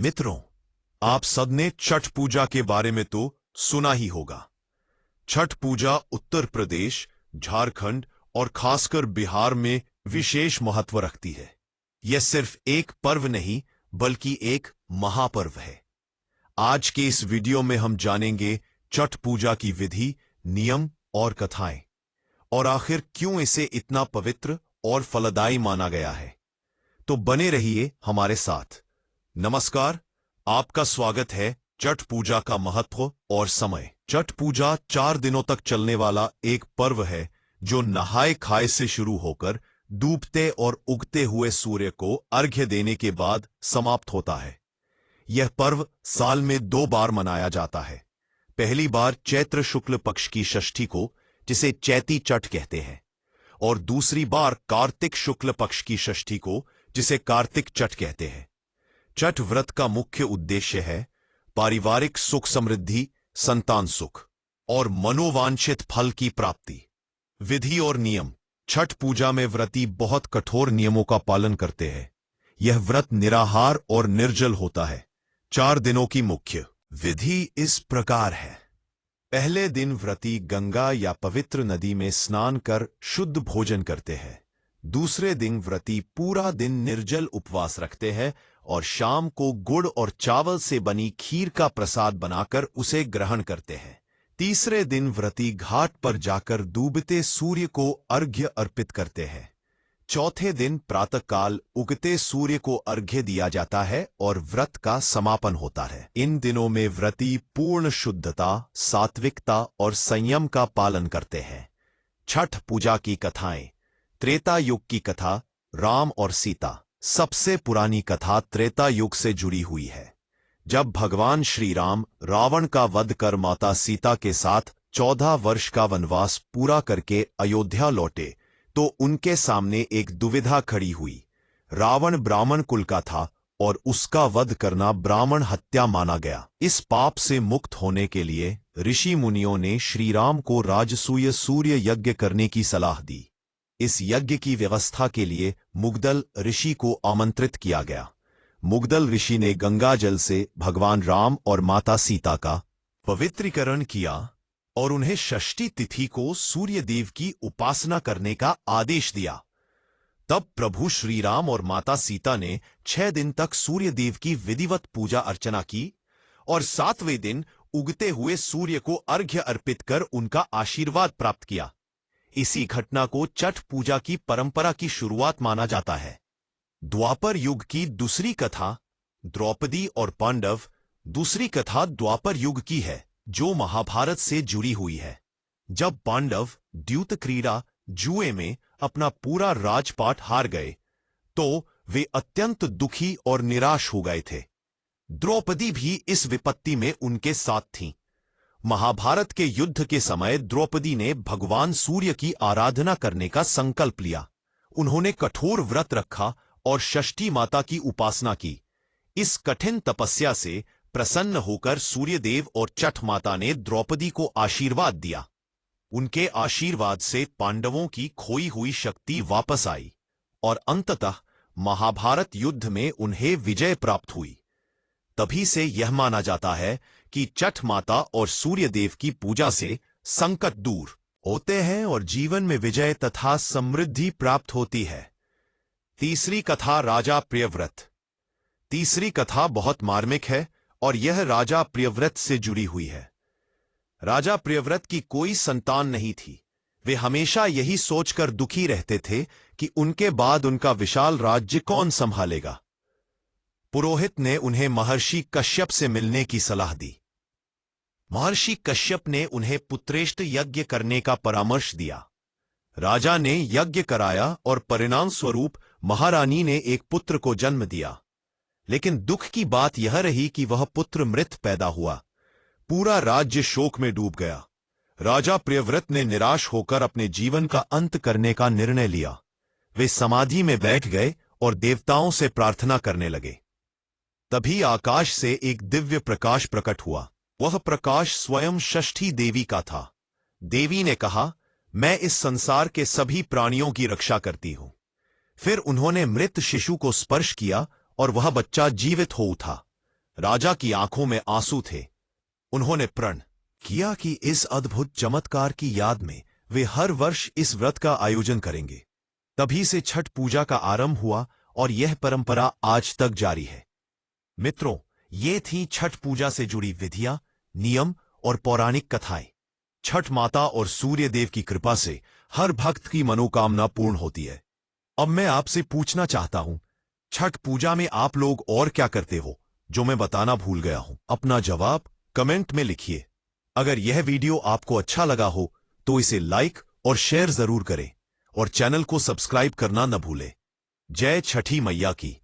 मित्रों, आप सबने छठ पूजा के बारे में तो सुना ही होगा। छठ पूजा उत्तर प्रदेश, झारखंड और खासकर बिहार में विशेष महत्व रखती है। यह सिर्फ एक पर्व नहीं बल्कि एक महापर्व है। आज के इस वीडियो में हम जानेंगे छठ पूजा की विधि, नियम और कथाएं, और आखिर क्यों इसे इतना पवित्र और फलदायी माना गया है। तो बने रहिए हमारे साथ। नमस्कार, आपका स्वागत है छठ पूजा का महत्व और समय। छठ पूजा 4 दिनों तक चलने वाला एक पर्व है जो नहाए खाए से शुरू होकर डूबते और उगते हुए सूर्य को अर्घ्य देने के बाद समाप्त होता है। यह पर्व साल में 2 बार मनाया जाता है। पहली बार चैत्र शुक्ल पक्ष की षष्ठी को, जिसे चैती छठ कहते हैं, और दूसरी बार कार्तिक शुक्ल पक्ष की षष्ठी को, जिसे कार्तिक छठ कहते हैं। छठ व्रत का मुख्य उद्देश्य है पारिवारिक सुख समृद्धि, संतान सुख और मनोवांछित फल की प्राप्ति। विधि और नियम। छठ पूजा में व्रती बहुत कठोर नियमों का पालन करते हैं। यह व्रत निराहार और निर्जल होता है। 4 दिनों की मुख्य विधि इस प्रकार है। पहले दिन व्रती गंगा या पवित्र नदी में स्नान कर शुद्ध भोजन करते हैं। दूसरे दिन व्रती पूरा दिन निर्जल उपवास रखते हैं और शाम को गुड़ और चावल से बनी खीर का प्रसाद बनाकर उसे ग्रहण करते हैं। तीसरे दिन व्रती घाट पर जाकर डूबते सूर्य को अर्घ्य अर्पित करते हैं। चौथे दिन प्रातःकाल उगते सूर्य को अर्घ्य दिया जाता है और व्रत का समापन होता है। इन दिनों में व्रती पूर्ण शुद्धता, सात्विकता और संयम का पालन करते हैं। छठ पूजा की कथाएं। त्रेता युग की कथा, राम और सीता। सबसे पुरानी कथा त्रेता युग से जुड़ी हुई है। जब भगवान श्री राम रावण का वध कर माता सीता के साथ 14 वर्ष का वनवास पूरा करके अयोध्या लौटे तो उनके सामने एक दुविधा खड़ी हुई। रावण ब्राह्मण कुल का था और उसका वध करना ब्राह्मण हत्या माना गया। इस पाप से मुक्त होने के लिए ऋषि मुनियों ने श्री राम को राजसूय सूर्य यज्ञ करने की सलाह दी। इस यज्ञ की व्यवस्था के लिए मुग्दल ऋषि को आमंत्रित किया गया। मुग्दल ऋषि ने गंगा जल से भगवान राम और माता सीता का पवित्रीकरण किया और उन्हें षष्ठी तिथि को सूर्य देव की उपासना करने का आदेश दिया। तब प्रभु श्री राम और माता सीता ने 6 दिन तक सूर्य देव की विधिवत पूजा अर्चना की और 7वें दिन उगते हुए सूर्य को अर्घ्य अर्पित कर उनका आशीर्वाद प्राप्त किया। इसी घटना को छठ पूजा की परंपरा की शुरुआत माना जाता है। द्वापर युग की दूसरी कथा, द्रौपदी और पांडव। दूसरी कथा द्वापर युग की है जो महाभारत से जुड़ी हुई है। जब पांडव द्यूत क्रीड़ा जुए में अपना पूरा राजपाट हार गए तो वे अत्यंत दुखी और निराश हो गए थे। द्रौपदी भी इस विपत्ति में उनके साथ थीं। महाभारत के युद्ध के समय द्रौपदी ने भगवान सूर्य की आराधना करने का संकल्प लिया। उन्होंने कठोर व्रत रखा और षष्ठी माता की उपासना की। इस कठिन तपस्या से प्रसन्न होकर सूर्यदेव और छठ माता ने द्रौपदी को आशीर्वाद दिया। उनके आशीर्वाद से पांडवों की खोई हुई शक्ति वापस आई और अंततः महाभारत युद्ध में उन्हें विजय प्राप्त हुई। तभी से यह माना जाता है कि छठ माता और सूर्यदेव की पूजा से संकट दूर होते हैं और जीवन में विजय तथा समृद्धि प्राप्त होती है। तीसरी कथा राजा प्रियव्रत। तीसरी कथा बहुत मार्मिक है और यह राजा प्रियव्रत से जुड़ी हुई है। राजा प्रियव्रत की कोई संतान नहीं थी। वे हमेशा यही सोचकर दुखी रहते थे कि उनके बाद उनका विशाल राज्य कौन संभालेगा। पुरोहित ने उन्हें महर्षि कश्यप से मिलने की सलाह दी। महर्षि कश्यप ने उन्हें पुत्रेष्ट यज्ञ करने का परामर्श दिया। राजा ने यज्ञ कराया और परिणाम स्वरूप महारानी ने एक पुत्र को जन्म दिया। लेकिन दुख की बात यह रही कि वह पुत्र मृत पैदा हुआ। पूरा राज्य शोक में डूब गया। राजा प्रियव्रत ने निराश होकर अपने जीवन का अंत करने का निर्णय लिया। वे समाधि में बैठ गए और देवताओं से प्रार्थना करने लगे। तभी आकाश से एक दिव्य प्रकाश प्रकट हुआ। वह प्रकाश स्वयं षष्ठी देवी का था। देवी ने कहा, मैं इस संसार के सभी प्राणियों की रक्षा करती हूं। फिर उन्होंने मृत शिशु को स्पर्श किया और वह बच्चा जीवित हो उठा। राजा की आंखों में आंसू थे। उन्होंने प्रण किया कि इस अद्भुत चमत्कार की याद में वे हर वर्ष इस व्रत का आयोजन करेंगे। तभी से छठ पूजा का आरंभ हुआ और यह परंपरा आज तक जारी है। मित्रों, ये थी छठ पूजा से जुड़ी विधियां, नियम और पौराणिक कथाएं। छठ माता और सूर्य देव की कृपा से हर भक्त की मनोकामना पूर्ण होती है। अब मैं आपसे पूछना चाहता हूं, छठ पूजा में आप लोग और क्या करते हो जो मैं बताना भूल गया हूं? अपना जवाब कमेंट में लिखिए। अगर यह वीडियो आपको अच्छा लगा हो तो इसे लाइक और शेयर जरूर करें और चैनल को सब्सक्राइब करना न भूलें। जय छठी मैया की।